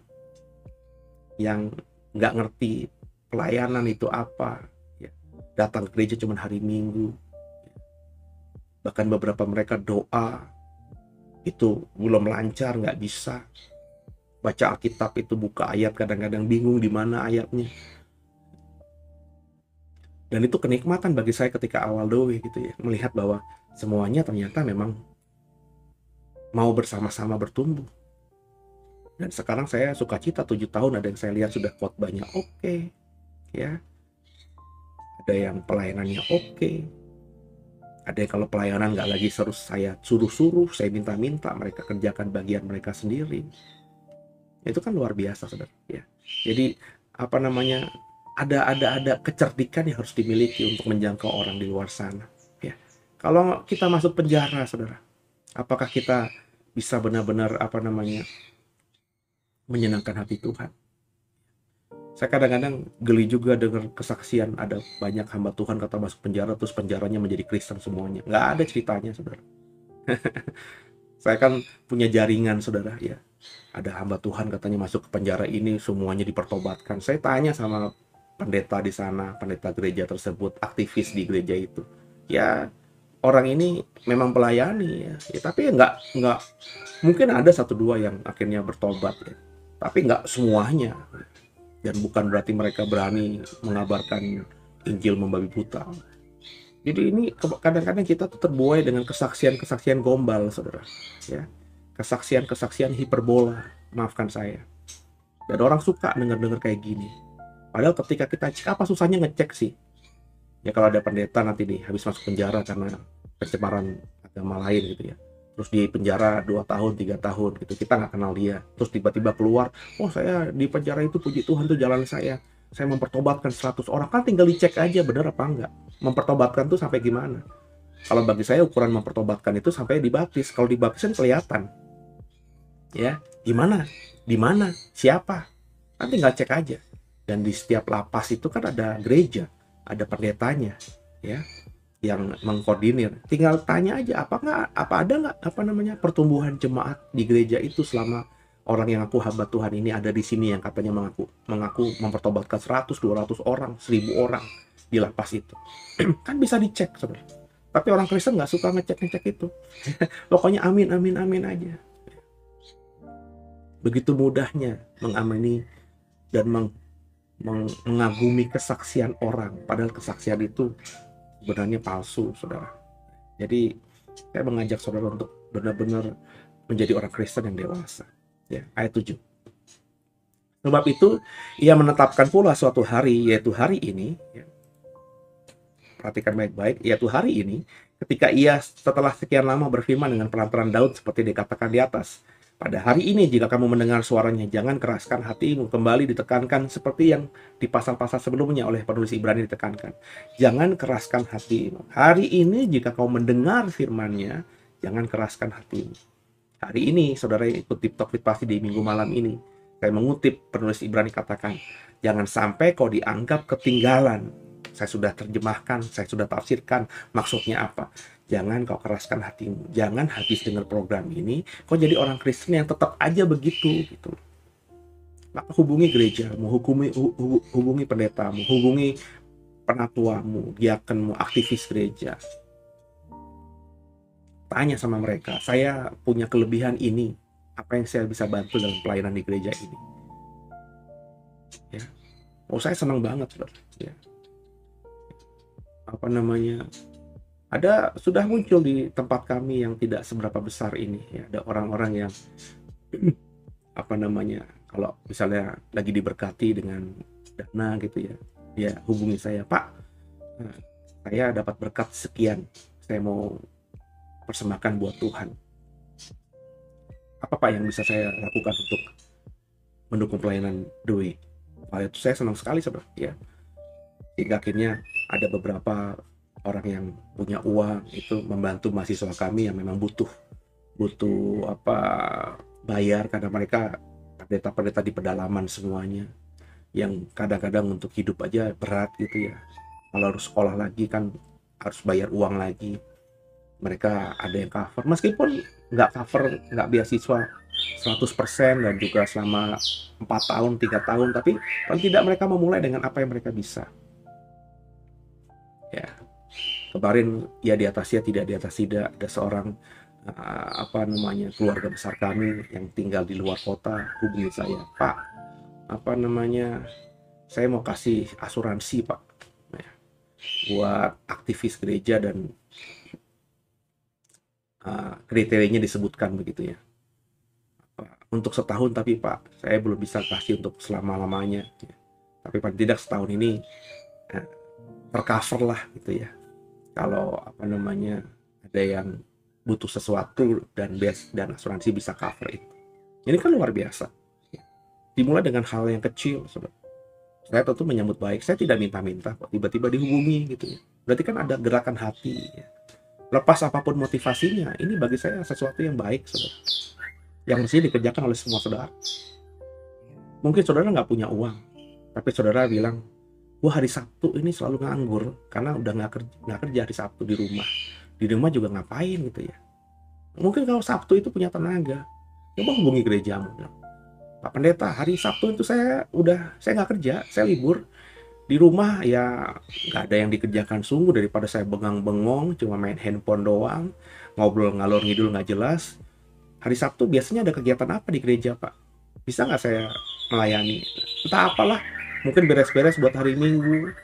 [SPEAKER 3] yang nggak ngerti pelayanan itu apa ya. Datang ke gereja cuma hari Minggu, bahkan beberapa mereka doa itu belum lancar, nggak bisa baca Alkitab, itu buka ayat kadang-kadang bingung di mana ayatnya. Dan itu kenikmatan bagi saya ketika awal doa gitu ya, melihat bahwa semuanya ternyata memang mau bersama-sama bertumbuh. Dan sekarang saya sukacita 7 tahun ada yang saya lihat sudah khotbahnya oke, ya. Ada yang pelayanannya oke. Ada yang kalau pelayanan nggak lagi saya suruh-suruh, saya minta-minta, mereka kerjakan bagian mereka sendiri. Itu kan luar biasa, saudara ya. Jadi ada kecerdikan yang harus dimiliki untuk menjangkau orang di luar sana ya. Kalau kita masuk penjara, saudara, apakah kita bisa benar-benar menyenangkan hati Tuhan? Saya kadang-kadang geli juga dengar kesaksian ada banyak hamba Tuhan kata masuk penjara terus penjaranya menjadi Kristen semuanya. Nggak ada ceritanya, saudara. Saya kan punya jaringan, saudara ya. Ada hamba Tuhan katanya masuk ke penjara ini semuanya dipertobatkan. Saya tanya sama pendeta di sana, pendeta gereja tersebut, aktivis di gereja itu. Ya, orang ini memang pelayani ya, tapi nggak mungkin ada 1-2 yang akhirnya bertobat ya. Tapi nggak semuanya. Dan bukan berarti mereka berani mengabarkan Injil membabi buta. Jadi ini kadang-kadang kita tuh terbuai dengan kesaksian-kesaksian gombal, saudara ya. Kesaksian-kesaksian hiperbola, maafkan saya. Dan orang suka dengar-dengar kayak gini. Padahal ketika kita cek, apa susahnya ngecek sih? Ya kalau ada pendeta nanti nih habis masuk penjara karena pencemaran agama lain gitu ya. Terus di penjara 2 tahun, 3 tahun gitu. Kita nggak kenal dia. Terus tiba-tiba keluar, oh saya di penjara itu puji Tuhan tuh jalan saya. Saya mempertobatkan 100 orang. Kan tinggal dicek aja bener apa enggak. Mempertobatkan tuh sampai gimana? Kalau bagi saya ukuran mempertobatkan itu sampai dibaptis. Kalau dibaptis kan kelihatan. Ya, gimana? Di mana? Siapa? Nanti nggak cek aja. Dan di setiap lapas itu kan ada gereja, ada pendetanya, ya, yang mengkoordinir. Tinggal tanya aja apa ada nggak pertumbuhan jemaat di gereja itu selama orang yang aku hamba Tuhan ini ada di sini yang katanya mengaku mempertobatkan 100, 200 orang, 1000 orang di lapas itu. Kan bisa dicek, saudara. Tapi orang Kristen nggak suka ngecek itu. Pokoknya amin aja. Begitu mudahnya mengamini dan mengagumi kesaksian orang, padahal kesaksian itu sebenarnya palsu, saudara. Jadi saya mengajak saudara untuk benar-benar menjadi orang Kristen yang dewasa. Ya, ayat 7. Sebab itu ia menetapkan pula suatu hari, yaitu hari ini. Ya. Perhatikan baik-baik, yaitu hari ini, ketika ia setelah sekian lama berfirman dengan perantaran Daud seperti dikatakan di atas. Pada hari ini jika kamu mendengar suaranya, jangan keraskan hatimu. Kembali ditekankan seperti yang di pasal-pasal sebelumnya oleh penulis Ibrani ditekankan. Jangan keraskan hatimu. Hari ini jika kamu mendengar firman-Nya, jangan keraskan hatimu. Hari ini, saudara yang ikut Deep Talk pasti di minggu malam ini, saya mengutip penulis Ibrani katakan, jangan sampai kau dianggap ketinggalan. Saya sudah terjemahkan, saya sudah tafsirkan maksudnya apa. Jangan kau keraskan hatimu. Jangan habis dengar program ini, kau jadi orang Kristen yang tetap aja begitu. Gitu. Maka hubungi gerejamu, hubungi pendetamu, hubungi penatuamu, diakenmu, aktivis gereja. Tanya sama mereka, saya punya kelebihan ini, apa yang saya bisa bantu dalam pelayanan di gereja ini. Ya. Oh, saya senang banget, saudara. Ya. Apa namanya? Sudah muncul di tempat kami yang tidak seberapa besar ini. Ya. Ada orang-orang yang apa namanya? Kalau misalnya lagi diberkati dengan dana gitu ya, dia hubungi saya, Pak, saya dapat berkat sekian, saya mau persembahkan buat Tuhan. Apa Pak yang bisa saya lakukan untuk mendukung pelayanan Dwi? Itu saya senang sekali sebenarnya. Ya. Hingga akhirnya ada beberapa orang yang punya uang itu membantu mahasiswa kami yang memang butuh bayar, karena mereka pendeta-pendeta di pedalaman semuanya, yang kadang-kadang untuk hidup aja berat gitu ya. Kalau harus sekolah lagi kan harus bayar uang lagi. Mereka ada yang cover, meskipun nggak beasiswa 100% dan juga selama 4 tahun, 3 tahun, tapi paling tidak mereka memulai dengan apa yang mereka bisa. Ya, kemarin ya di atas ya tidak di atas tidak, ada seorang keluarga besar kami yang tinggal di luar kota hubungi saya, Pak, saya mau kasih asuransi Pak, ya, buat aktivis gereja dan kriterianya disebutkan begitu ya, untuk setahun, tapi Pak saya belum bisa kasih untuk selama-lamanya ya. Tapi paling tidak setahun ini tercover lah gitu ya, kalau ada yang butuh sesuatu dan asuransi bisa cover itu. Ini kan luar biasa ya. Dimulai dengan hal yang kecil, saudara. Saya tentu menyambut baik, saya tidak minta-minta kok, tiba-tiba dihubungi gitu ya, berarti kan ada gerakan hati ya. Lepas apapun motivasinya, ini bagi saya sesuatu yang baik, saudara, yang mesti dikerjakan oleh semua saudara. Mungkin saudara nggak punya uang, tapi saudara bilang, wah hari Sabtu ini selalu nganggur karena udah nggak kerja hari Sabtu di rumah juga ngapain gitu ya. Mungkin kalau Sabtu itu punya tenaga, coba hubungi gerejamu, Pak Pendeta, hari Sabtu itu saya nggak kerja, saya libur. Di rumah ya nggak ada yang dikerjakan, sungguh daripada saya bengang-bengong cuma main handphone doang, ngobrol ngalor ngidul nggak jelas. Hari Sabtu biasanya ada kegiatan apa di gereja Pak? Bisa nggak saya melayani? Entah apalah, mungkin beres-beres buat hari Minggu,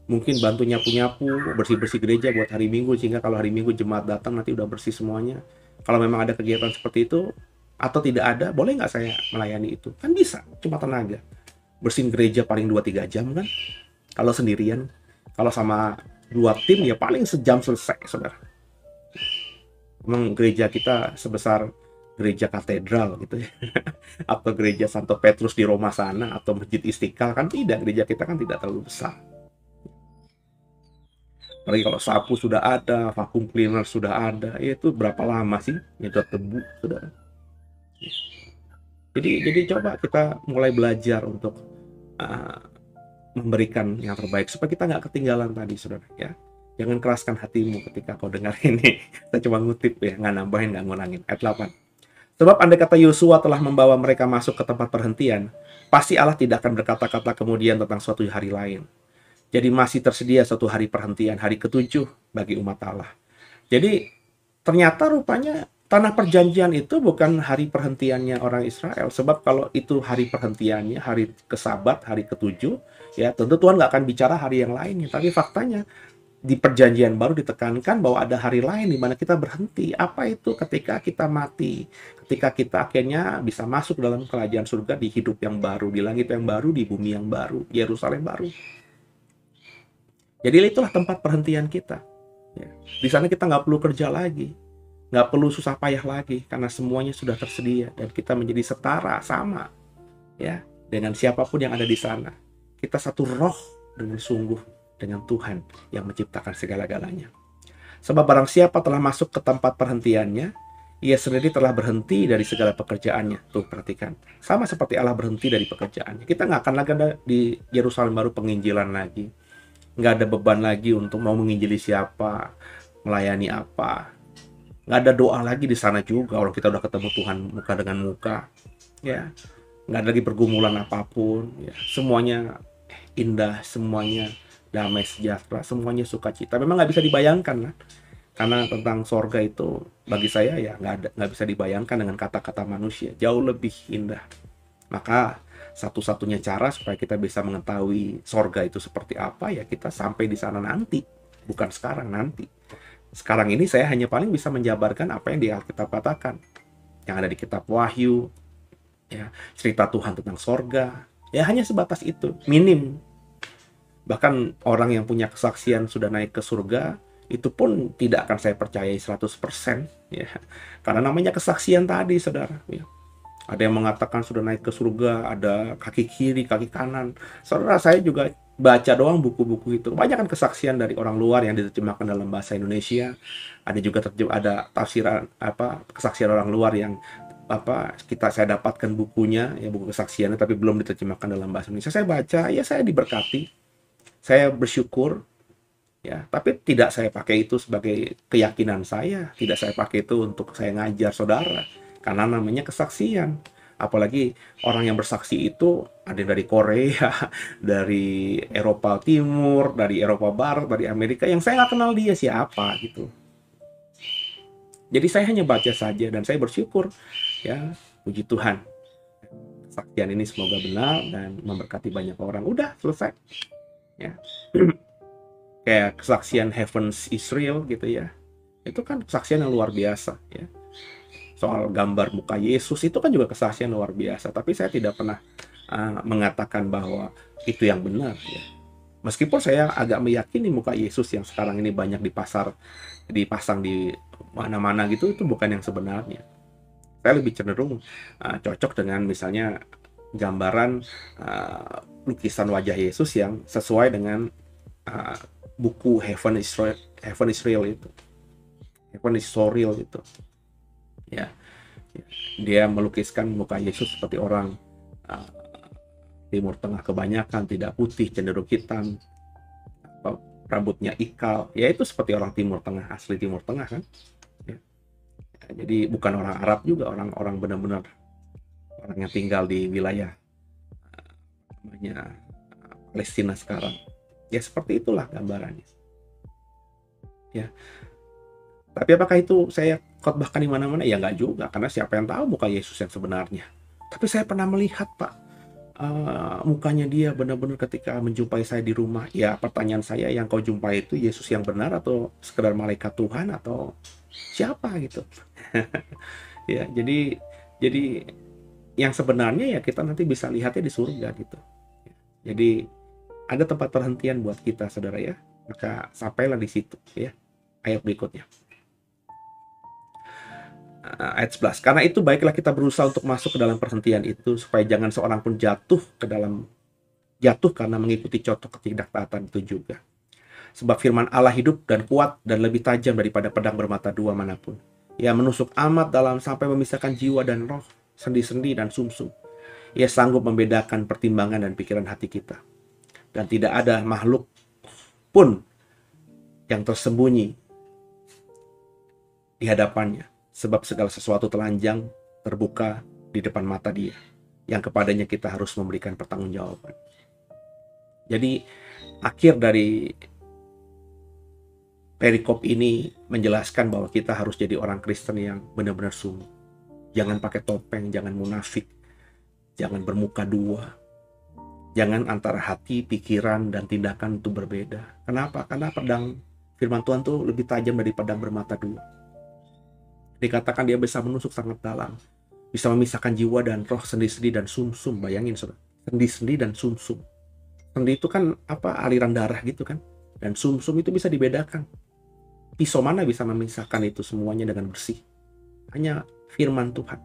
[SPEAKER 3] mungkin bantu nyapu-nyapu, bersih-bersih gereja buat hari Minggu, sehingga kalau hari Minggu jemaat datang nanti udah bersih semuanya. Kalau memang ada kegiatan seperti itu atau tidak ada, boleh nggak saya melayani itu? Kan bisa, cuma tenaga. Bersihin gereja paling 2-3 jam kan? Kalau sendirian, kalau sama 2 tim ya paling sejam selesai, saudara. Memang gereja kita sebesar gereja katedral gitu ya, atau gereja Santo Petrus di Roma sana, atau Masjid Istiqlal, kan tidak, gereja kita kan tidak terlalu besar. Apalagi kalau sapu sudah ada, vacuum cleaner sudah ada, ya itu berapa lama sih nyedot debu, saudara. Jadi coba kita mulai belajar untuk memberikan yang terbaik supaya kita nggak ketinggalan tadi, saudara ya. Jangan keraskan hatimu ketika kau dengar ini. Saya cuma ngutip ya, nggak nambahin, nggak ngurangin. Ayat 8. Sebab andai kata Yosua telah membawa mereka masuk ke tempat perhentian, pasti Allah tidak akan berkata-kata kemudian tentang suatu hari lain. Jadi masih tersedia suatu hari perhentian, hari ke-7 bagi umat Allah. Jadi ternyata rupanya tanah perjanjian itu bukan hari perhentiannya orang Israel. Sebab kalau itu hari perhentiannya, hari ke-Sabat, hari ke-7, ya tentu Tuhan nggak akan bicara hari yang lainnya. Tapi faktanya di perjanjian baru ditekankan bahwa ada hari lain di mana kita berhenti. Apa itu? Ketika kita mati. Ketika kita akhirnya bisa masuk dalam kerajaan surga, di hidup yang baru, di langit yang baru, di bumi yang baru, Yerusalem baru. Jadi itulah tempat perhentian kita. Ya. Di sana kita nggak perlu kerja lagi, nggak perlu susah payah lagi, karena semuanya sudah tersedia dan kita menjadi setara, sama, ya, dengan siapapun yang ada di sana. Kita satu roh dengan sungguh dengan Tuhan yang menciptakan segala-galanya. Sebab barang siapa telah masuk ke tempat perhentiannya, ia sendiri telah berhenti dari segala pekerjaannya. Tuh perhatikan, sama seperti Allah berhenti dari pekerjaannya. Kita nggak akan lagi ada di Yerusalem baru penginjilan lagi. Nggak ada beban lagi untuk mau menginjili siapa, melayani apa. Nggak ada doa lagi di sana juga, kalau kita udah ketemu Tuhan muka dengan muka. Ya, nggak ada lagi pergumulan apapun. Ya. Semuanya indah, semuanya damai sejahtera, semuanya sukacita. Memang nggak bisa dibayangkan lah. Karena tentang sorga itu bagi saya ya nggak bisa dibayangkan dengan kata-kata manusia. Jauh lebih indah. Maka satu-satunya cara supaya kita bisa mengetahui sorga itu seperti apa ya kita sampai di sana nanti, bukan sekarang, nanti. Sekarang ini saya hanya paling bisa menjabarkan apa yang di Alkitab katakan, yang ada di kitab Wahyu, ya, cerita Tuhan tentang sorga, ya hanya sebatas itu, minim. Bahkan orang yang punya kesaksian sudah naik ke surga, itu pun tidak akan saya percayai 100%, ya. Karena namanya kesaksian tadi, saudara, ya. Ada yang mengatakan sudah naik ke surga, ada kaki kiri, kaki kanan. Saudara, saya juga baca doang buku-buku itu. Banyak kan kesaksian dari orang luar yang diterjemahkan dalam bahasa Indonesia. Ada juga ada tafsiran kesaksian orang luar yang saya dapatkan bukunya, ya buku kesaksiannya, tapi belum diterjemahkan dalam bahasa Indonesia. Saya baca, ya saya diberkati, saya bersyukur, ya. Tapi tidak saya pakai itu sebagai keyakinan saya, tidak saya pakai itu untuk saya ngajar saudara, karena namanya kesaksian. Apalagi orang yang bersaksi itu ada yang dari Korea, dari Eropa Timur, dari Eropa Barat, dari Amerika, yang saya nggak kenal dia siapa gitu. Jadi saya hanya baca saja dan saya bersyukur, ya, puji Tuhan. Kesaksian ini semoga benar dan memberkati banyak orang. Udah selesai, ya. Kayak kesaksian Heavens Israel gitu ya. Itu kan kesaksian yang luar biasa, ya. Soal gambar muka Yesus itu kan juga kesaksian luar biasa. Tapi saya tidak pernah mengatakan bahwa itu yang benar, ya. Meskipun saya agak meyakini muka Yesus yang sekarang ini banyak dipasang di mana-mana gitu, itu bukan yang sebenarnya. Saya lebih cenderung cocok dengan misalnya gambaran lukisan wajah Yesus yang sesuai dengan buku Heaven Israel itu, Heaven Israel itu, ya. Dia melukiskan muka Yesus seperti orang Timur Tengah kebanyakan, tidak putih, cenderung hitam, rambutnya ikal, ya itu seperti orang Timur Tengah, asli Timur Tengah kan, ya. Jadi bukan orang Arab juga, orang benar-benar orang yang tinggal di wilayah namanya Palestina sekarang. Ya seperti itulah gambarannya, ya. Tapi apakah itu saya khotbahkan di mana-mana? Ya nggak juga, karena siapa yang tahu muka Yesus yang sebenarnya. Tapi saya pernah melihat, Pak, mukanya dia benar-benar ketika menjumpai saya di rumah. Ya pertanyaan saya, yang kau jumpai itu Yesus yang benar atau sekedar malaikat Tuhan atau siapa gitu? Ya, jadi yang sebenarnya ya kita nanti bisa lihatnya di surga gitu. Jadi ada tempat perhentian buat kita, saudara, ya. Maka sampailah di situ, ya. Ayat berikutnya. Ayat 11. Karena itu baiklah kita berusaha untuk masuk ke dalam perhentian itu, supaya jangan seorang pun jatuh karena mengikuti contoh ketidaktaatan itu juga. Sebab firman Allah hidup dan kuat dan lebih tajam daripada pedang bermata dua manapun. Ia menusuk amat dalam sampai memisahkan jiwa dan roh, sendi-sendi dan sumsum. Ia sanggup membedakan pertimbangan dan pikiran hati kita. Dan tidak ada makhluk pun yang tersembunyi di hadapannya. Sebab segala sesuatu telanjang terbuka di depan mata dia, yang kepadanya kita harus memberikan pertanggungjawaban. Jadi akhir dari perikop ini menjelaskan bahwa kita harus jadi orang Kristen yang benar-benar sungguh. Jangan pakai topeng, jangan munafik, jangan bermuka dua. Jangan antara hati, pikiran, dan tindakan itu berbeda. Kenapa? Karena pedang firman Tuhan itu lebih tajam dari pedang bermata dua. Dikatakan dia bisa menusuk sangat dalam, bisa memisahkan jiwa dan roh, sendi-sendi dan sumsum. Bayangin, saudara, sendi-sendi dan sumsum. Sendi itu kan aliran darah gitu kan, dan sumsum itu bisa dibedakan. Pisau mana bisa memisahkan itu semuanya dengan bersih? Hanya firman Tuhan.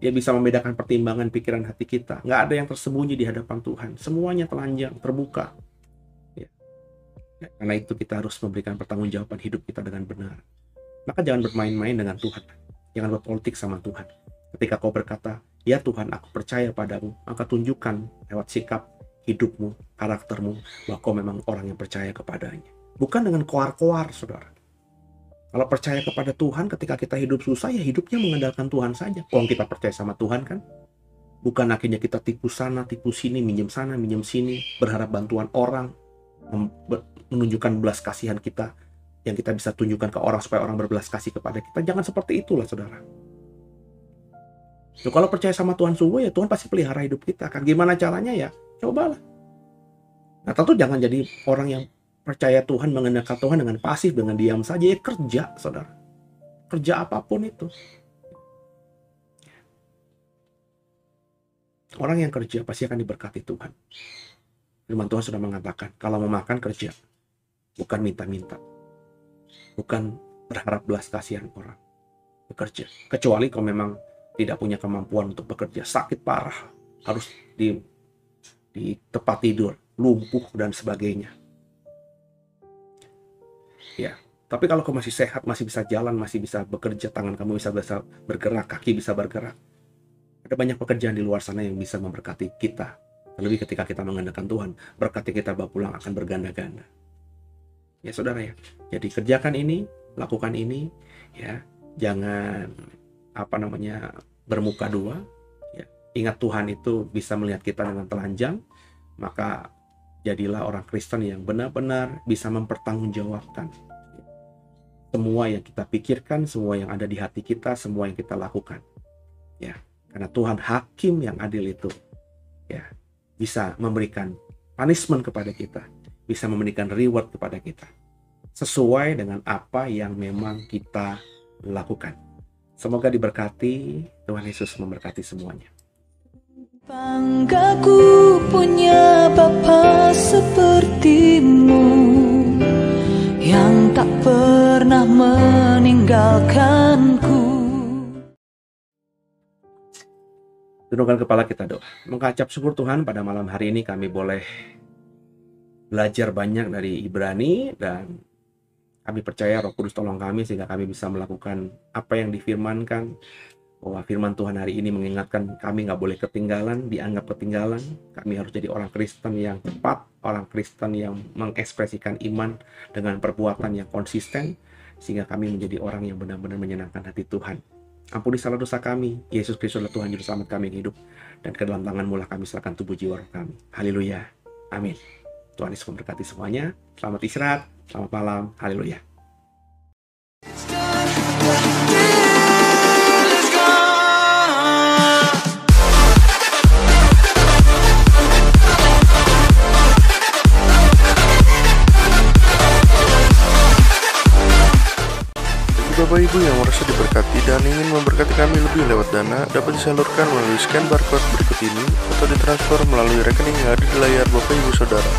[SPEAKER 3] Dia bisa membedakan pertimbangan pikiran hati kita. Nggak ada yang tersembunyi di hadapan Tuhan. Semuanya telanjang, terbuka. Ya. Karena itu kita harus memberikan pertanggungjawaban hidup kita dengan benar. Maka jangan bermain-main dengan Tuhan. Jangan berpolitik sama Tuhan. Ketika kau berkata, ya Tuhan, aku percaya padamu, maka tunjukkan lewat sikap hidupmu, karaktermu, bahwa kau memang orang yang percaya kepadanya. Bukan dengan koar-koar, saudara. Kalau percaya kepada Tuhan, ketika kita hidup susah, ya hidupnya mengandalkan Tuhan saja. Kalau kita percaya sama Tuhan kan, bukan akhirnya kita tipu sana, tipu sini, minjem sana, minjem sini, berharap bantuan orang. menunjukkan belas kasihan kita yang kita bisa tunjukkan ke orang supaya orang berbelas kasih kepada kita. Jangan seperti itulah saudara. Kalau percaya sama Tuhan sungguh, ya Tuhan pasti pelihara hidup kita kan. Gimana caranya ya? Cobalah. Nah tentu jangan jadi orang yang percaya Tuhan, mengenalkan Tuhan dengan pasif, dengan diam saja. Ya kerja saudara. Kerja apapun itu. Orang yang kerja pasti akan diberkati Tuhan. Firman Tuhan sudah mengatakan, kalau mau makan kerja. Bukan minta-minta. Bukan berharap belas kasihan orang. Bekerja. Kecuali kalau memang tidak punya kemampuan untuk bekerja, sakit parah, harus di tempat tidur, lumpuh dan sebagainya. Ya, tapi kalau kamu masih sehat, masih bisa jalan, masih bisa bekerja, tangan kamu bisa bergerak, kaki bisa bergerak. Ada banyak pekerjaan di luar sana yang bisa memberkati kita. Terlebih ketika kita mengandalkan Tuhan, berkat kita bawa pulang akan berganda-ganda. Ya saudara ya, jadi kerjakan ini, lakukan ini, ya, jangan bermuka dua. Ya. Ingat Tuhan itu bisa melihat kita dengan telanjang, maka jadilah orang Kristen yang benar-benar bisa mempertanggungjawabkan semua yang kita pikirkan, semua yang ada di hati kita, semua yang kita lakukan. Ya, karena Tuhan hakim yang adil itu, ya, bisa memberikan punishment kepada kita, bisa memberikan reward kepada kita, sesuai dengan apa yang memang kita lakukan. Semoga diberkati, Tuhan Yesus memberkati semuanya.
[SPEAKER 2] Banggaku punya Bapa sepertimu, yang tak pernah meninggalkanku.
[SPEAKER 3] Tundukkan kepala kita doa. Mengucap syukur Tuhan, pada malam hari ini kami boleh belajar banyak dari Ibrani, dan kami percaya Roh Kudus tolong kami sehingga kami bisa melakukan apa yang difirmankan. Bahwa firman Tuhan hari ini mengingatkan kami nggak boleh ketinggalan, dianggap ketinggalan. Kami harus jadi orang Kristen yang tepat, orang Kristen yang mengekspresikan iman dengan perbuatan yang konsisten, sehingga kami menjadi orang yang benar-benar menyenangkan hati Tuhan. Ampuni salah dosa kami, Yesus Kristus adalah Tuhan Juru Selamat kami yang hidup, dan ke dalam tangan-Mu lah kami serahkan tubuh jiwa roh kami. Haleluya, amin. Tuhan Yesus memberkati semuanya. Selamat istirahat, selamat malam, haleluya.
[SPEAKER 4] Bapak Ibu yang merasa diberkati dan ingin memberkati kami lebih lewat dana, dapat disalurkan melalui scan barcode berikut ini atau ditransfer melalui rekening yang ada di layar Bapak Ibu Saudara.